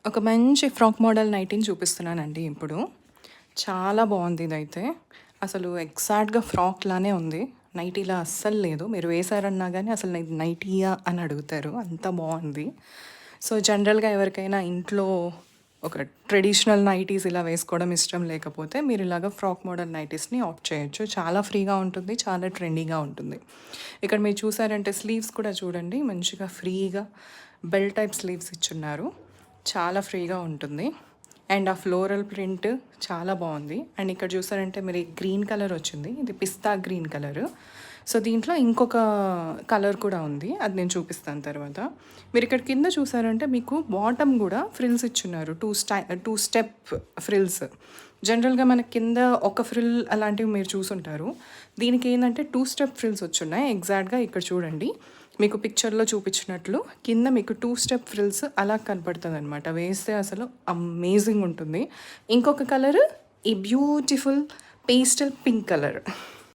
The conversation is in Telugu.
ఒక మంచి ఫ్రాక్ మోడల్ నైటీని చూపిస్తున్నానండి ఇప్పుడు. చాలా బాగుంది ఇదైతే. అసలు ఎగ్జాక్ట్‌గా ఫ్రాక్ లానే ఉంది. నైటీలా అస్సలు లేదు. మీరు వేశారన్నా గానీ అసలు ఇది నైటీయా అని అడుగుతారు. అంత బాగుంది. సో, జనరల్‌గా ఎవరికైనా ఇంట్లో ఒక ట్రెడిషనల్ నైటీస్ ఇలా వేసుకోవడం ఇష్టం లేకపోతే మీరు ఇలాగ ఫ్రాక్ మోడల్ నైటీస్‌ని ఆప్ట్ చేయొచ్చు. చాలా ఫ్రీగా ఉంటుంది. చాలా ట్రెండీగా ఉంటుంది. ఇక్కడ మీరు చూసారంటే స్లీవ్స్ కూడా చూడండి మంచిగా ఫ్రీగా బెల్ టైప్ స్లీవ్స్ ఇచ్చున్నారు. చాలా ఫ్రీగా ఉంటుంది. అండ్ ఆ ఫ్లోరల్ ప్రింట్ చాలా బాగుంది. అండ్ ఇక్కడ చూసారంటే మీరు గ్రీన్ కలర్ వచ్చింది. ఇది పిస్తా గ్రీన్ కలర్. సో, దీంట్లో ఇంకొక కలర్ కూడా ఉంది. అది నేను చూపిస్తాను తర్వాత. మీరు ఇక్కడ కింద చూసారంటే మీకు బాటమ్ కూడా ఫ్రిల్స్ ఇచ్చున్నారు. 2 స్టెప్ ఫ్రిల్స్. జనరల్‌గా మనకి కింద ఒక ఫ్రిల్ అలాంటివి మీరు చూసుంటారు. దీనికి ఏంటంటే 2 స్టెప్ ఫ్రిల్స్ వచ్చున్నాయి. ఎగ్జాక్ట్‌గా ఇక్కడ చూడండి. మీకు పిక్చర్‌లో చూపించినట్లు కింద మీకు 2 స్టెప్ ఫ్రిల్స్ అలా కనపడుతుందనమాట. వేస్తే అసలు అమేజింగ్ ఉంటుంది. ఇంకొక కలర్ ఈ బ్యూటిఫుల్ పేస్టల్ పింక్ కలర్.